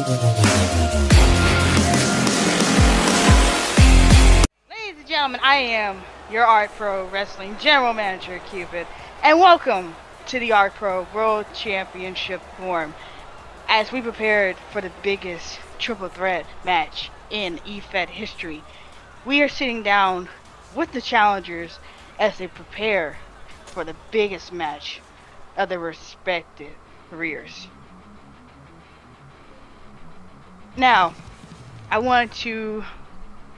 Ladies and gentlemen, I am your ARKPRO Wrestling General Manager, Cupid, and welcome to the ARKPRO World Championship Forum as we prepared for the biggest triple threat match in EFED history. We are sitting down with the challengers as they prepare for the biggest match of their respective careers. Now, I want to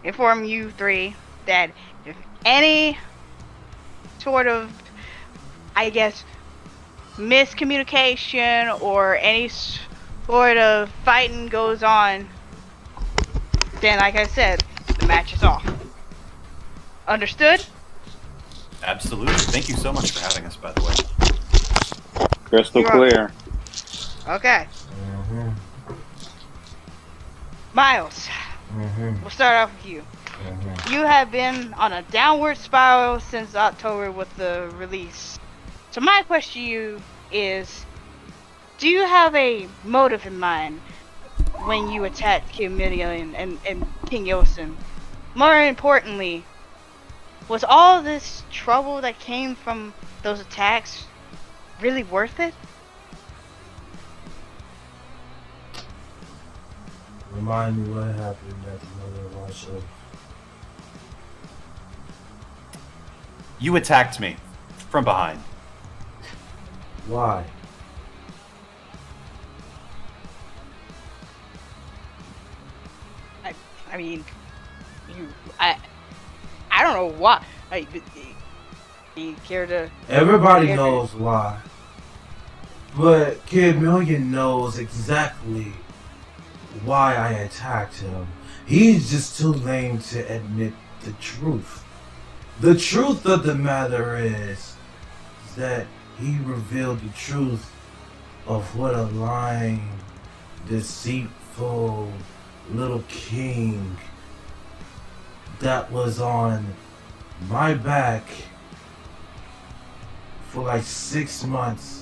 inform you three that if any sort of, miscommunication or any sort of fighting goes on, then like I said, the match is off. Understood? Absolutely. Thank you so much for having us, by the way. Crystal clear. Okay. Miles, we'll start off with you. You have been on a downward spiral since October with the release. So my question to you is, do you have a motive in mind when you attacked King Midian and King Yosin? More importantly, was all this trouble that came from those attacks really worth it? Remind me what happened at the Mother Law show. You attacked me from behind. Why? I mean, I don't know why. You care to? Everybody knows why. But Kid Million knows exactly why I attacked him. He's just too lame to admit the truth. The truth of the matter is that he revealed the truth of what a lying, deceitful little king that was on my back for like 6 months.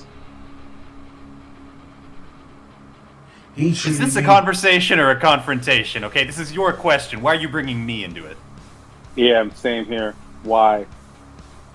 Is this a conversation or a confrontation? Okay, this is your question. Why are you bringing me into it? Yeah, same here. Why?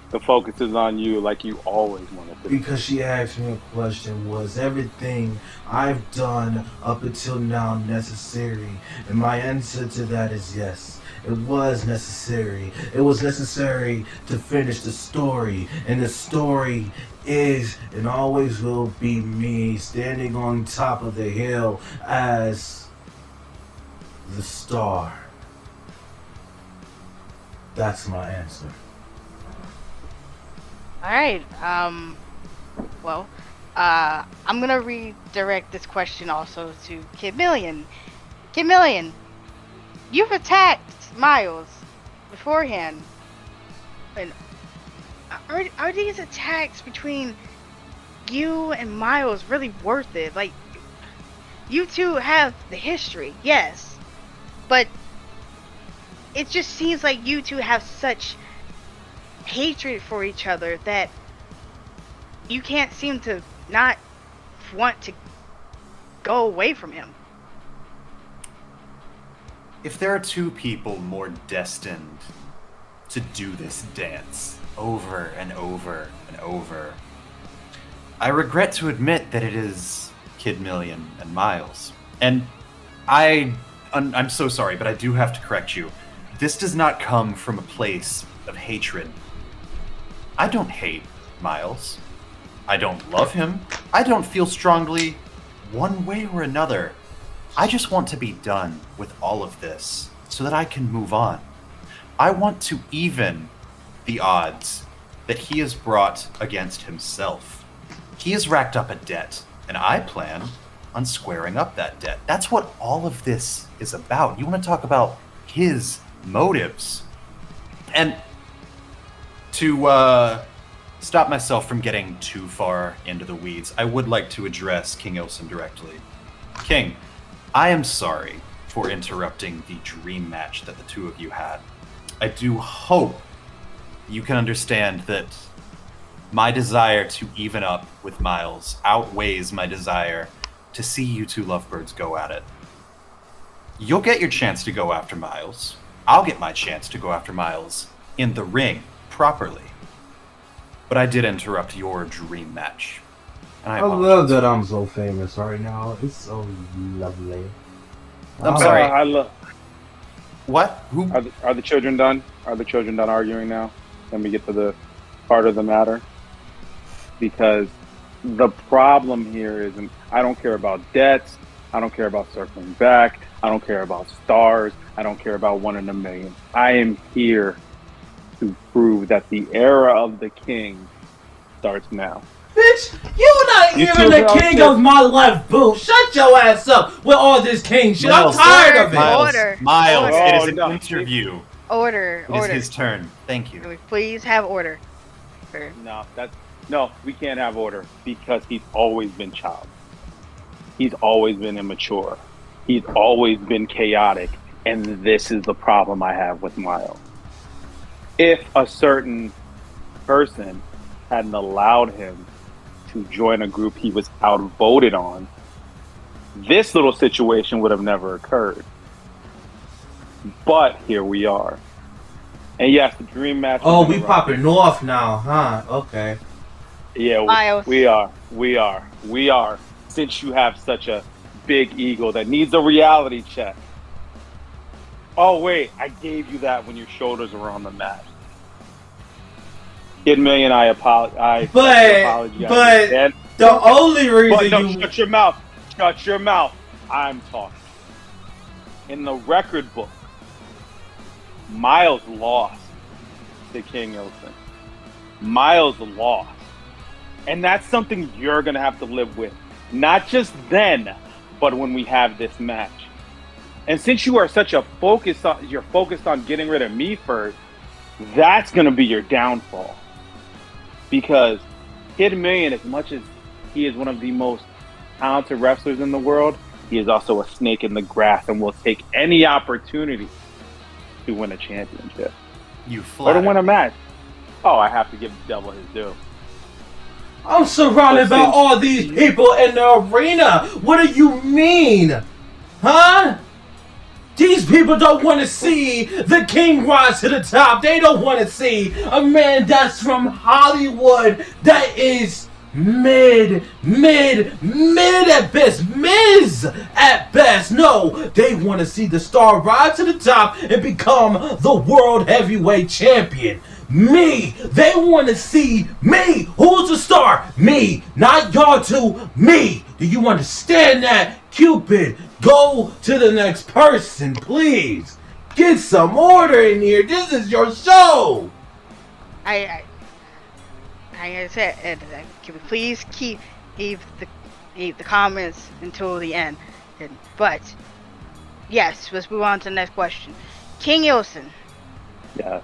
The focus is on you like you always wanted to. Because she asked me a question, was everything I've done up until now necessary? And my answer to that is yes. It was necessary. It was necessary to finish the story. And the story is and always will be me standing on top of the hill as the star. That's my answer. Alright, I'm gonna redirect this question also to Kid Million. Kid Million, you've attacked Miles beforehand. And are these attacks between you and Miles really worth it? Like, you two have the history, yes, but it just seems like you two have such hatred for each other that you can't seem to not want to go away from him. If there are two people more destined to do this dance over and over and over, I regret to admit that it is Kid Million and Miles. And I'm so sorry, but I do have to correct you. This does not come from a place of hatred. I don't hate Miles. I don't love him. I don't feel strongly one way or another. I just want to be done with all of this so that I can move on. I want to even the odds that he has brought against himself. He has racked up a debt, and I plan on squaring up that debt. That's what all of this is about. You want to talk about his motives. And to stop myself from getting too far into the weeds, I would like to address King Ilson directly. King, I am sorry for interrupting the dream match that the two of you had. I do hope you can understand that my desire to even up with Miles outweighs my desire to see you two lovebirds go at it. You'll get your chance to go after Miles. I'll get my chance to go after Miles in the ring, properly. But I did interrupt your dream match. And I love that I'm so famous right now. It's so lovely. I'm sorry. I love. What? Who? Are the children done? Are the children done arguing now? Let me get to the part of the matter. Because the problem here is, I don't care about debts. I don't care about circling back. I don't care about stars. I don't care about 1 in a million. I am here to prove that the era of the king starts now. Bitch, you're not even the king of my left boot. Shut your ass up with all this king shit. Miles, I'm tired of it. Miles, Order. it is an no. interview. Order. It is his turn. Thank Can you. we please have order? Sir. No, we can't have order because he's always been child. He's always been immature. He's always been chaotic, and this is the problem I have with Miles. If a certain person hadn't allowed him to join a group he was outvoted on, this little situation would have never occurred. But here we are. And yes, the dream match. Oh, we popping off now, huh? Okay. Yeah, Miles. we are. Since you have such a big ego that needs a reality check. Oh wait, I gave you that when your shoulders were on the mat. Kid Million, I apologize. But again. the only reason But no, you shut your mouth. Shut your mouth. I'm talking. In the record book, Miles lost to King Ilson. Miles lost. And that's something you're going to have to live with. Not just then, but when we have this match. And since you are such a you're focused on getting rid of me first, that's going to be your downfall. Because Kid Million, as much as he is one of the most talented wrestlers in the world, he is also a snake in the grass and will take any opportunity to win a championship. You Or flatter. to win a match. Oh, I have to give the devil his due. I'm surrounded by all these people in the arena. What do you mean? Huh? These people don't want to see the king rise to the top. They don't want to see a man that's from Hollywood that is mid at best, Miz at best. No, they want to see the star rise to the top and become the world heavyweight champion. Me, they want to see me. Who's the star? Me, not y'all two. Me. Do you understand that, Cupid? Go to the next person, please. Get some order in here. This is your show. I said, can we please keep the comments until the end? But yes, let's move on to the next question. King Ilson, Yeah.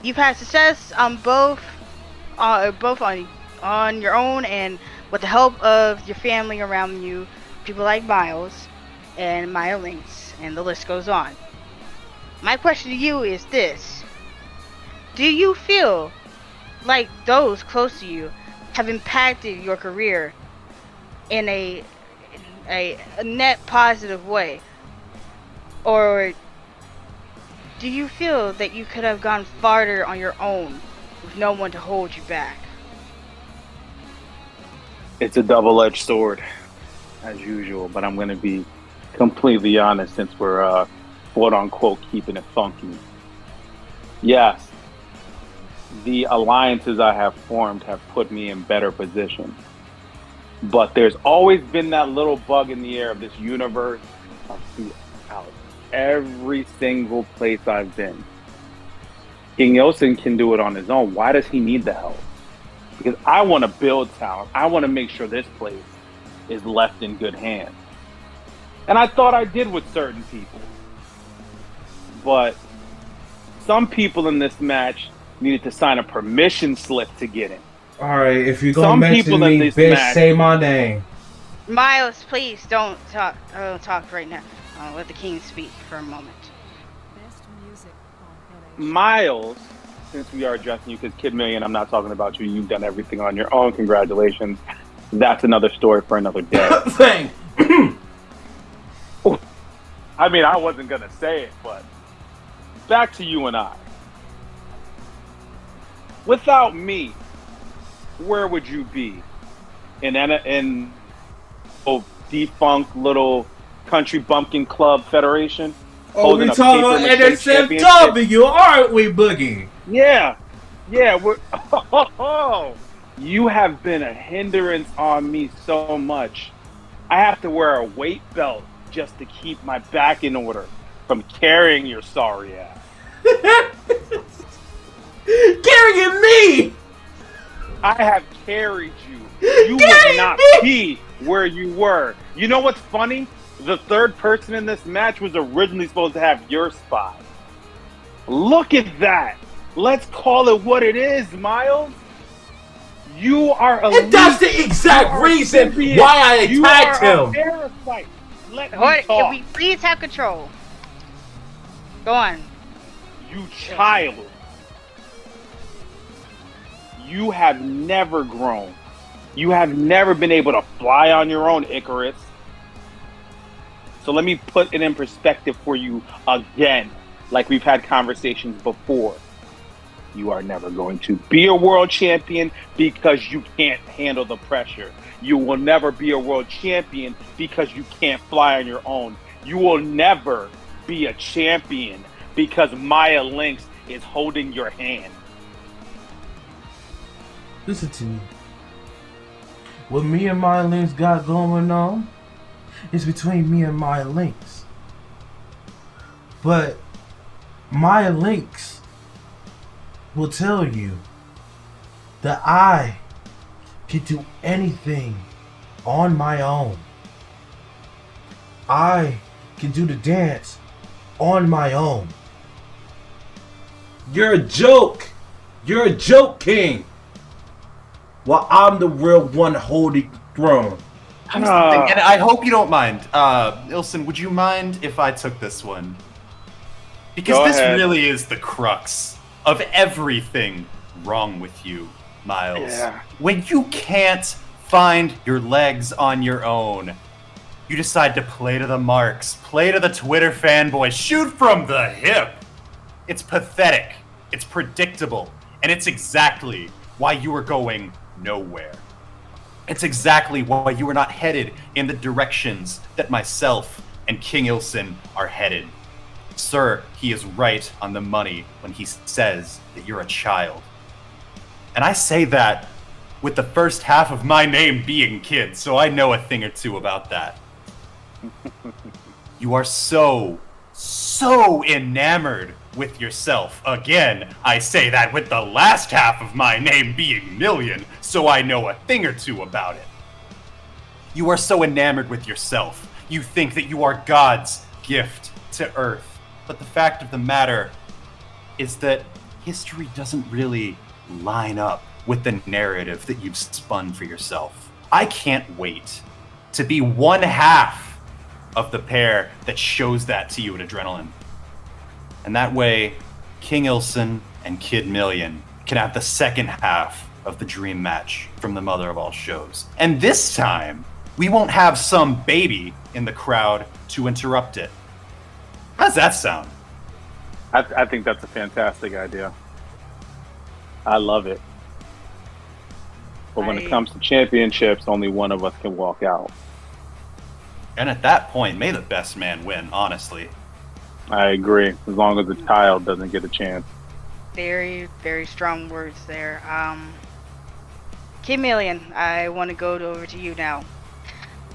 you've had success on both on your own and with the help of your family around you, people like Miles and Maya Links, and the list goes on. My question to you is this: do you feel like those close to you have impacted your career in a net positive way, or do you feel that you could have gone farther on your own with no one to hold you back? It's a double-edged sword, as usual, but I'm going to be completely honest since we're quote-unquote keeping it funky. Yes, the alliances I have formed have put me in better position. But there's always been that little bug in the air of this universe of out every single place I've been. King Ilson can do it on his own. Why does he need the help? Because I want to build talent. I want to make sure this place is left in good hands. And I thought I did with certain people. But some people in this match needed to sign a permission slip to get in. Alright, if you're gonna Some mention people in me, this bitch, match- say my name. Miles, please don't talk. Talk right now. Let the king speak for a moment. Best music on NH. Miles, since we are addressing you, because Kid Million, I'm not talking about you. You've done everything on your own. Congratulations. That's another story for another day. Thank. I mean, I wasn't going to say it, but back to you and I. Without me, where would you be? In a defunct little country bumpkin club federation? Oh, we talking about NSFW, aren't we, Boogie? Yeah. You have been a hindrance on me so much. I have to wear a weight belt just to keep my back in order from carrying your sorry ass. Carrying me! I have carried you. You would not be where you were. You know what's funny? The third person in this match was originally supposed to have your spot. Look at that. Let's call it what it is, Miles. You are a And that's the exact reason why I attacked him. Parasite. Let me What? talk. Can we please have control? Go on. You child. You have never grown. You have never been able to fly on your own, Icarus. So let me put it in perspective for you again, like we've had conversations before. You are never going to be a world champion because you can't handle the pressure. You will never be a world champion because you can't fly on your own. You will never be a champion because Maya Lynx is holding your hand. Listen to me. What me and Maya Lynx got going on is between me and Maya Lynx. But Maya Lynx will tell you that I can do anything on my own. I can do the dance on my own. You're a joke. You're a joke king. While I'm the real one holding the throne. And I hope you don't mind. Ilson, would you mind if I took this one? Because Go this ahead. really is the crux of everything wrong with you, Miles. Yeah. When you can't find your legs on your own, you decide to play to the marks, play to the Twitter fanboys, shoot from the hip. It's pathetic, it's predictable, and it's exactly why you are going nowhere. It's exactly why you are not headed in the directions that myself and King Ilson are headed. Sir, he is right on the money when he says that you're a child. And I say that with the first half of my name being Kid, so I know a thing or two about that. You are so enamored with yourself. Again, I say that with the last half of my name being Million, so I know a thing or two about it. You are so enamored with yourself. You think that you are God's gift to Earth. But the fact of the matter is that history doesn't really line up with the narrative that you've spun for yourself. I can't wait to be one half of the pair that shows that to you at Adrenaline. And that way, King Ilson and Kid Million can have the second half of the dream match from the mother of all shows. And this time, we won't have some baby in the crowd to interrupt it. How does that sound? I think that's a fantastic idea. I love it. But when it comes to championships, only one of us can walk out. And at that point, may the best man win, honestly. I agree, as long as the child doesn't get a chance. Very, very strong words there. Kid Million, I want to go over to you now.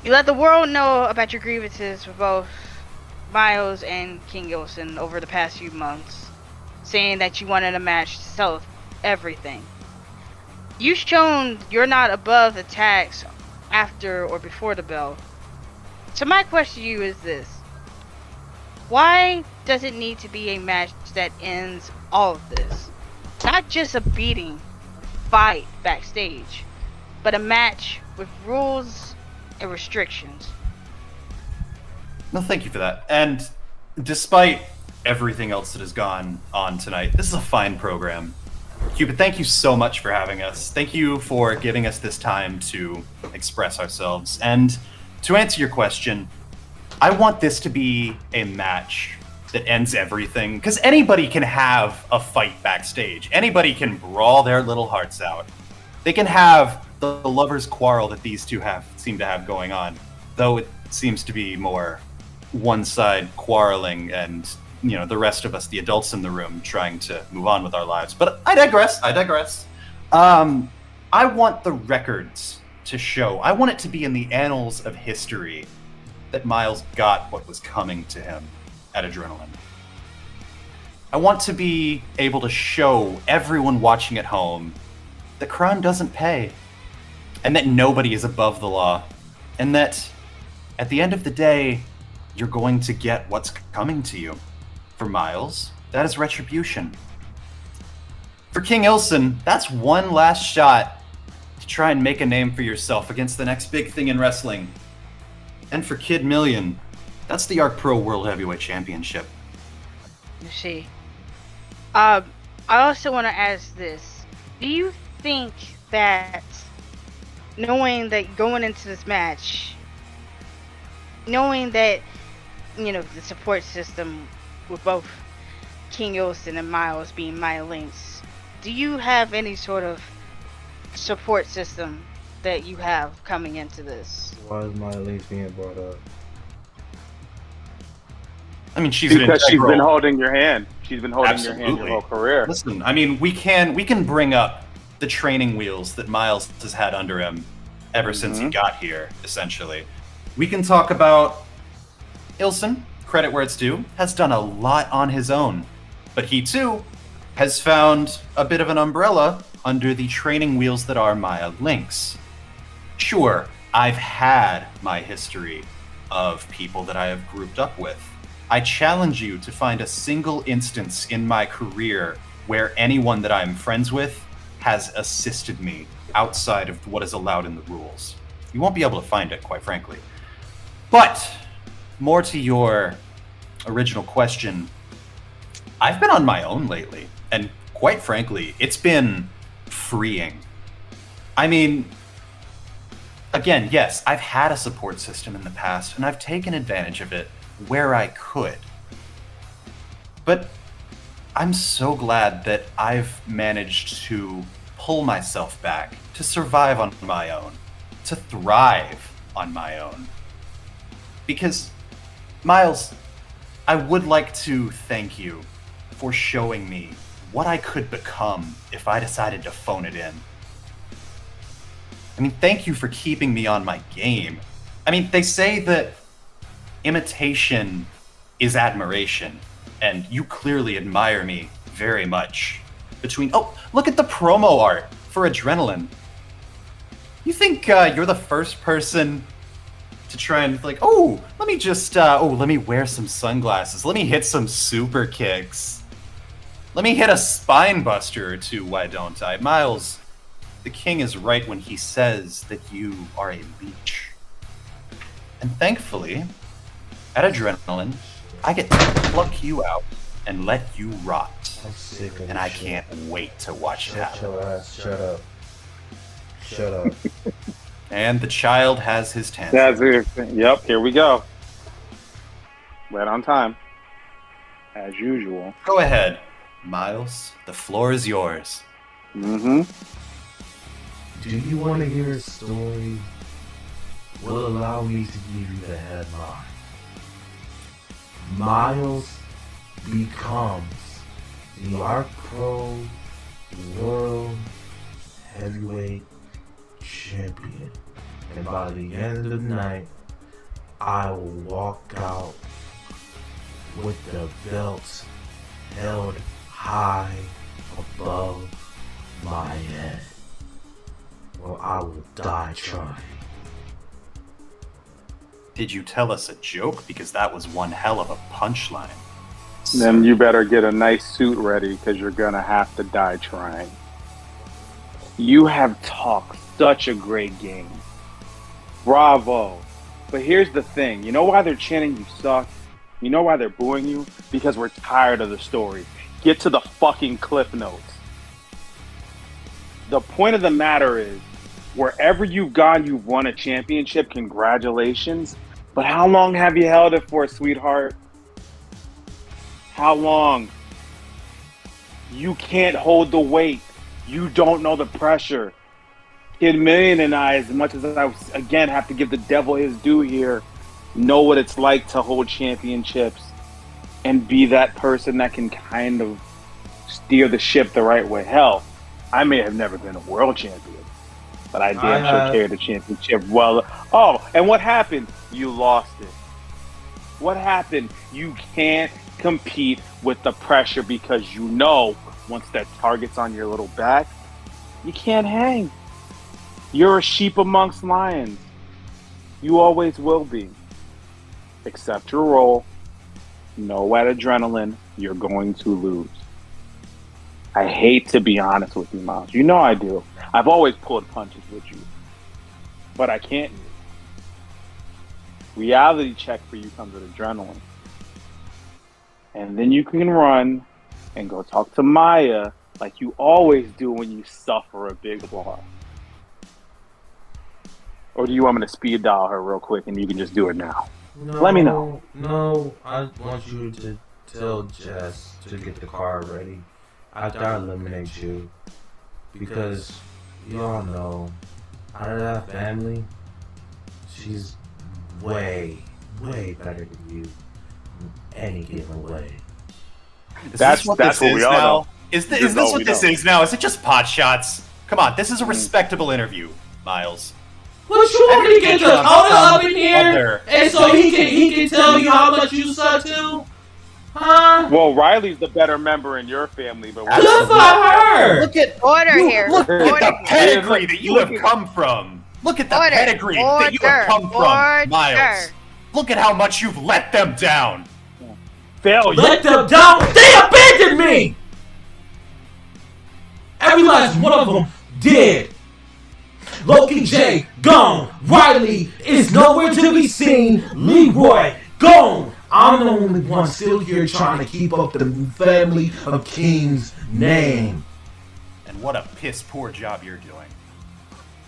You let the world know about your grievances with both Miles and King Ilson over the past few months, saying that you wanted a match to sell everything. You've shown you're not above attacks after or before the bell. So my question to you is this. Why does it need to be a match that ends all of this? Not just a beating fight backstage, but a match with rules and restrictions. No, thank you for that. And despite everything else that has gone on tonight, this is a fine program. Cupid, thank you so much for having us. Thank you for giving us this time to express ourselves. And to answer your question, I want this to be a match that ends everything, because anybody can have a fight backstage. Anybody can brawl their little hearts out. They can have the lovers' quarrel that these two seem to have going on, though it seems to be more one side quarreling and, you know, the rest of us, the adults in the room, trying to move on with our lives. But I digress. I want the records to show. I want it to be in the annals of history that Miles got what was coming to him at Adrenaline. I want to be able to show everyone watching at home that crime doesn't pay, and that nobody is above the law, and that at the end of the day, you're going to get what's coming to you. For Miles, that is retribution. For King Ilson, that's one last shot to try and make a name for yourself against the next big thing in wrestling. And for Kid Million, that's the ARKPRO World Heavyweight Championship. You see. I also want to ask this. Do you think that, knowing that going into this match, knowing that, you know, the support system with both King Ilson and Miles being my links, do you have any sort of support system that you have coming into this? Why is my links being brought up? I mean, she's been holding your hand. She's been holding your hand your whole career. Listen, I mean, we can bring up the training wheels that Miles has had under him ever since he got here, essentially. We can talk about Ilson, credit where it's due, has done a lot on his own. But he, too, has found a bit of an umbrella under the training wheels that are Maya Lynx. Sure, I've had my history of people that I have grouped up with. I challenge you to find a single instance in my career where anyone that I'm friends with has assisted me outside of what is allowed in the rules. You won't be able to find it, quite frankly. But, more to your original question, I've been on my own lately, and quite frankly, it's been freeing. I mean, again, yes, I've had a support system in the past, and I've taken advantage of it where I could. But I'm so glad that I've managed to pull myself back, to survive on my own, to thrive on my own. Because, Miles, I would like to thank you for showing me what I could become if I decided to phone it in. I mean, thank you for keeping me on my game. I mean, they say that imitation is admiration, and you clearly admire me very much. Oh, look at the promo art for Adrenaline. You think you're the first person to try and let me wear some sunglasses. Let me hit some super kicks. Let me hit a spine buster or two, why don't I? Miles, the king is right when he says that you are a leech. And thankfully, at Adrenaline, I get to pluck you out and let you rot. I'm sick of and this I shit. can't wait to watch it happen. Shut your ass. Shut up. Shut up. And the child has his tantrum. That's it. Yep, here we go. Right on time. As usual. Go ahead, Miles. The floor is yours. Mm-hmm. Do you want to hear a story? Will allow me to give you the headline. Miles becomes the ARKPRO World Heavyweight Champion. And by the end of the night, I will walk out with the belts held high above my head. Or I will die trying. Did you tell us a joke? Because that was one hell of a punchline. Then you better get a nice suit ready because you're going to have to die trying. You have talked such a great game. Bravo. But here's the thing. You know why they're chanting you suck? You know why they're booing you? Because we're tired of the story. Get to the fucking cliff notes. The point of the matter is, wherever you've gone, you've won a championship. Congratulations. But how long have you held it for, sweetheart? How long? You can't hold the weight. You don't know the pressure. Kid Million and I, as much as I, again, have to give the devil his due here, know what it's like to hold championships and be that person that can kind of steer the ship the right way. Hell, I may have never been a world champion, but I damn sure carried the championship well. Oh, and what happened? You lost it. What happened? You can't compete with the pressure because you know once that target's on your little back, you can't hang. You're a sheep amongst lions. You always will be. Accept your role. Know at adrenaline, you're going to lose. I hate to be honest with you, Miles. You know I do. I've always pulled punches with you. But I can't. Reality check for you comes with adrenaline. And then you can run and go talk to Maya like you always do when you suffer a big loss. Or do you want me to speed dial her real quick and you can just do it now? No, Let me know. No, I want you to tell Jess to get the car ready after I eliminate you. Because y'all know, out of that family, she's way better than you in any given way. That's what we all know. Is this what this is now? Is it just pot shots? Come on, this is a respectable interview, Miles. What you want me to get the owner up in here, and so he can tell you how much you suck too? Huh? Well, Riley's the better member in your family, but good for her. Look at order here. Look at Order. the pedigree that you have come from. Look at the pedigree that you have come from, Miles. Look at how much you've let them down. Failure. Let them down. They abandoned me. Every last one of them dead. Loki J gone. Riley is nowhere to be seen. Leroy gone. I'm the only one still here trying to keep up the family of King's name. And what a piss poor job you're doing.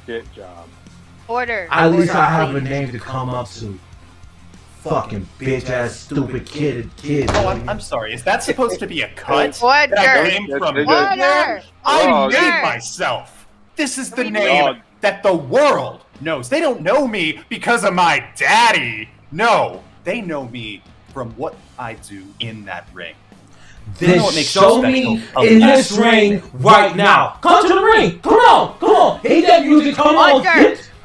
Good job. Order. At least Order, I have please. a name to come up to. Fucking bitch ass stupid kid. Oh, I'm sorry. Is that supposed to be a cut? Order. That I came from Order. I Order. made myself. This is the We name that the world knows. They don't know me because of my daddy. No, they know me from what I do in that ring. Then what makes show you me special? in this ring right now. Come to the ring. Come on. Hate that music. Come on.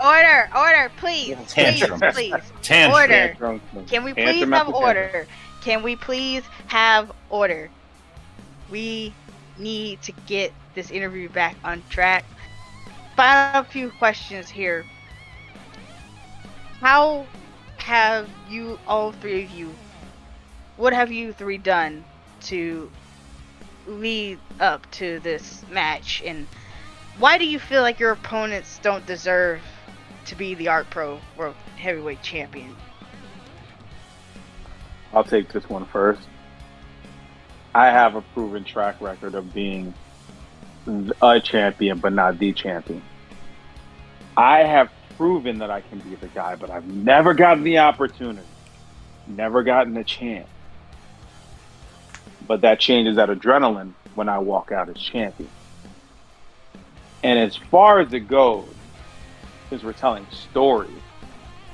Order, please. Tantrum. Please. Tantrum. Order. Can we please have order? Can we please have order? We need to get this interview back on track. Final few questions here. How have you, all three of you, what have you three done to lead up to this match? And why do you feel like your opponents don't deserve to be the ARKPRO World Heavyweight Champion? I'll take this one first. I have a proven track record of being a champion, but not the champion. I have proven that I can be the guy, but I've never gotten the opportunity, never gotten a chance. But that changes at adrenaline when I walk out as champion. And as far as it goes, since we're telling stories,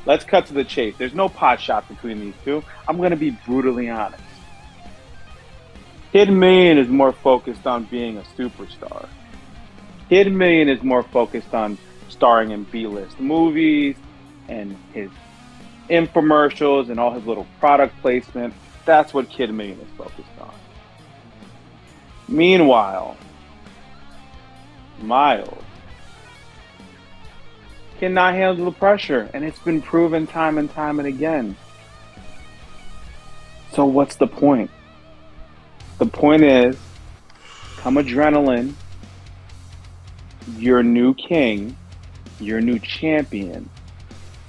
let's cut to the chase. There's no pot shot between these two. I'm going to be brutally honest. Kid Million is more focused on being a superstar. Kid Million is more focused on starring in B-list movies and his infomercials and all his little product placement. That's what Kid Million is focused on. Meanwhile, Miles cannot handle the pressure, and it's been proven time and time and again. So what's the point? The point is, come adrenaline, your new king, your new champion,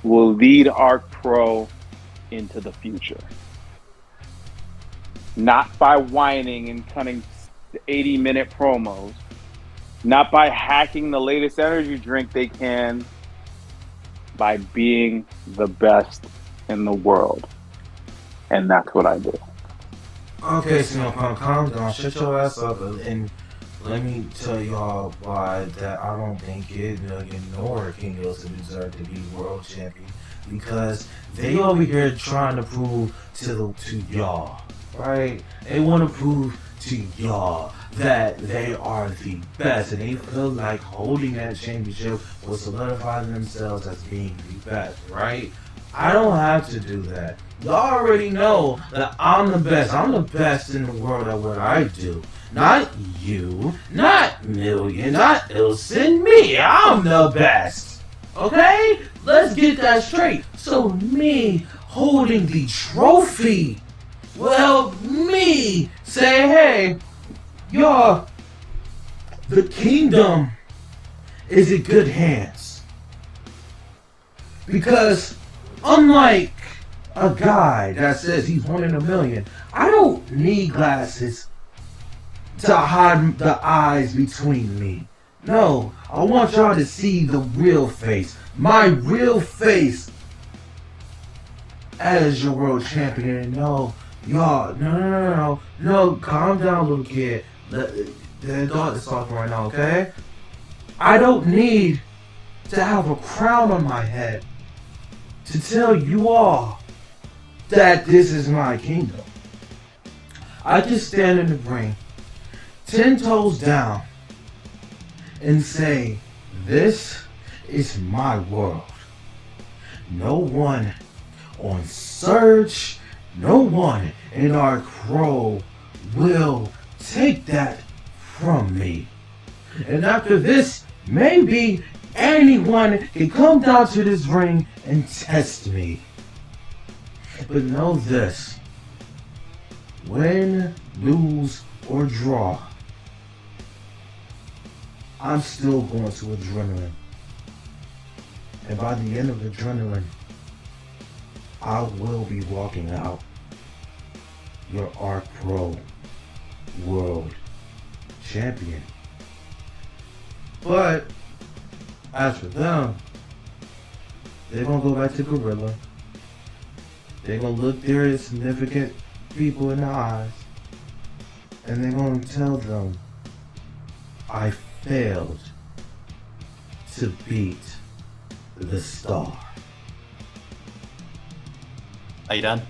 will lead ARKPRO into the future. Not by whining and cutting 80-minute promos, not by hacking the latest energy drink they can, by being the best in the world. And that's what I do. Okay, so calm down, shut your ass up, and let me tell y'all why that I don't think Kid Million nor King Wilson deserve to be world champion, because they over here trying to prove to y'all, right? They want to prove to y'all that they are the best, and they feel like holding that championship will solidify themselves as being the best, right? I don't have to do that. Y'all already know that I'm the best. I'm the best in the world at what I do. Not you, not Million, not Ilson, me. I'm the best. Okay? Let's get that straight. So me holding the trophy, well, me say, hey, y'all, the kingdom is in good hands. Because unlike a guy that says he's one in a million, I don't need glasses to hide the eyes between me. No, I want y'all to see the real face. My real face as your world champion. No, y'all, no, calm down, little kid. The adult is talking right now, okay? I don't need to have a crown on my head to tell you all that this is my kingdom. I just stand in the ring, 10 toes down, and say, this is my world. No one on Surge, no one in ARKPRO will take that from me. And after this, maybe anyone can come down to this ring and test me. But know this, win, lose, or draw, I'm still going to Adrenaline. And by the end of Adrenaline, I will be walking out your ARKPRO World Champion. But as for them, they're going to go back to Gorilla. They're going to look their significant people in the eyes, and they're going to tell them, I failed to beat the star. Are you done?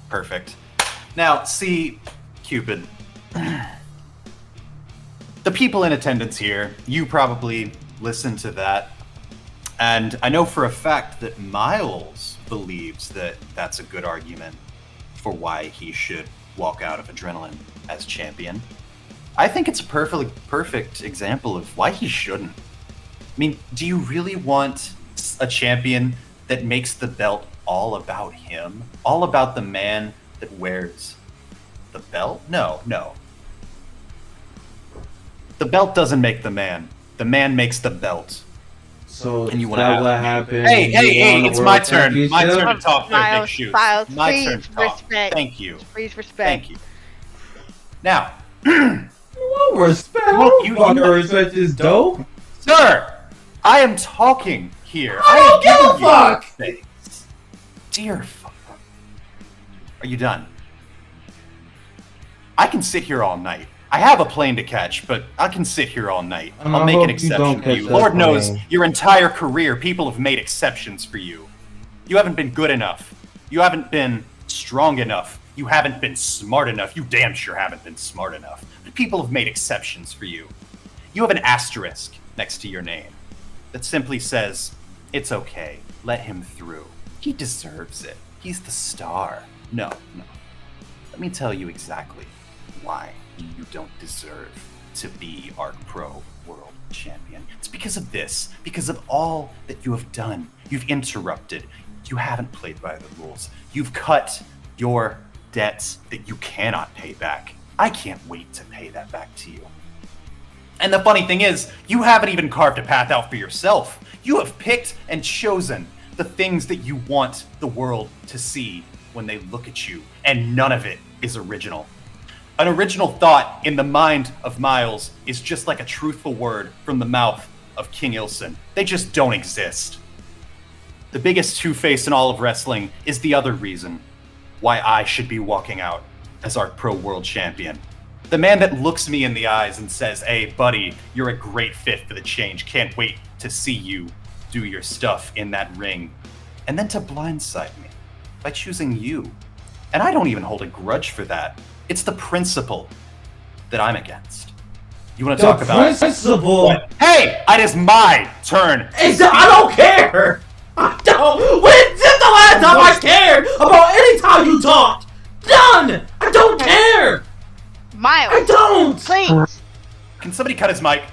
Perfect. Now, see, Cupid, the people in attendance here, you probably listened to that, and I know for a fact that Miles believes that that's a good argument for why he should walk out of Adrenaline as champion. I think it's a perfect example of why he shouldn't. I mean, do you really want a champion that makes the belt all about him? All about the man that wears the belt? No. The belt doesn't make the man. The man makes the belt. So and you is that what happened? Hey, it's my turn. My turn to talk for Miles, big shoes. Miles, My please turn to talk. respect. Thank you. Please respect. Thank you. Now, What respect? Look, you- Respect is dope. sir, I am talking here. I am don't give a giving you fuck. space. Dear fuck. Are you done? I can sit here all night. I have a plane to catch, but I can sit here all night. And I'll I make hope an you exception don't for catch you. that Lord knows, plane. your entire career, people have made exceptions for you. You haven't been good enough. You haven't been strong enough. You haven't been smart enough. You damn sure haven't been smart enough. But people have made exceptions for you. You have an asterisk next to your name that simply says, it's okay. Let him through. He deserves it. He's the star. No. Let me tell you exactly why you don't deserve to be ARKPRO World Champion. It's because of this. Because of all that you have done. You've interrupted. You haven't played by the rules. You've cut your debts that you cannot pay back. I can't wait to pay that back to you. And the funny thing is, you haven't even carved a path out for yourself. You have picked and chosen the things that you want the world to see when they look at you, and none of it is original. An original thought in the mind of Miles is just like a truthful word from the mouth of King Ilson. They just don't exist. the biggest two-face in all of wrestling, is the other reason why I should be walking out as ARKPRO World Champion. The man that looks me in the eyes and says, "Hey, buddy, you're a great fit for the change. Can't wait to see you do your stuff in that ring." And then to blindside me by choosing you. And I don't even hold a grudge for that. It's the principle that I'm against. You want to talk about principle? What? Hey, it is my turn. I don't care. I don't. When did the last time I cared about any time you talked? None. I don't care. Miles, I don't. please, Can somebody cut his mic?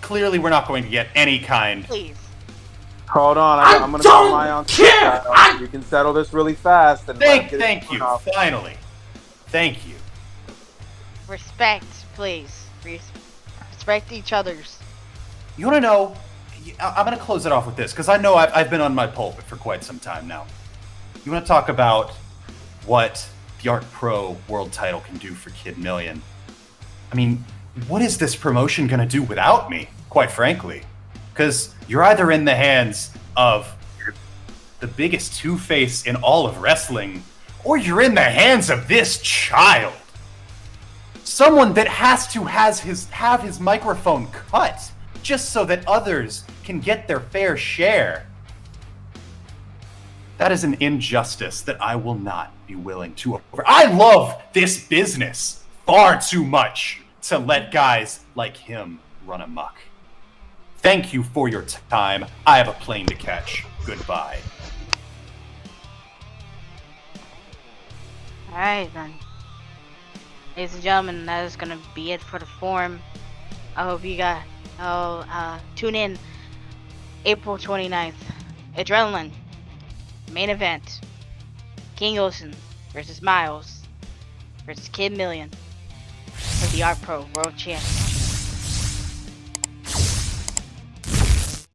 Clearly, we're not going to get any kind. please. Hold on, I I'm gonna call my don't own. care. You can settle this really fast. And Thank you. Finally. Thank you. Respect, please. Respect each other's. You want to know? I'm going to close it off with this, because I know I've been on my pulpit for quite some time now. You want to talk about what the ARKPRO World title can do for Kid Million? I mean, what is this promotion going to do without me, quite frankly? Because you're either in the hands of the biggest two-face in all of wrestling, or you're in the hands of this child. Someone that has to have his microphone cut just so that others can get their fair share. That is an injustice that I will not be willing to over. I love this business far too much to let guys like him run amok. Thank you for your time. I have a plane to catch. Goodbye. Alright then. Ladies and gentlemen, that is gonna be it for the forum. I hope you got tune in April 29th. Adrenaline. Main event. King Olsen versus Miles versus Kid Million for the ARKPRO World Champion.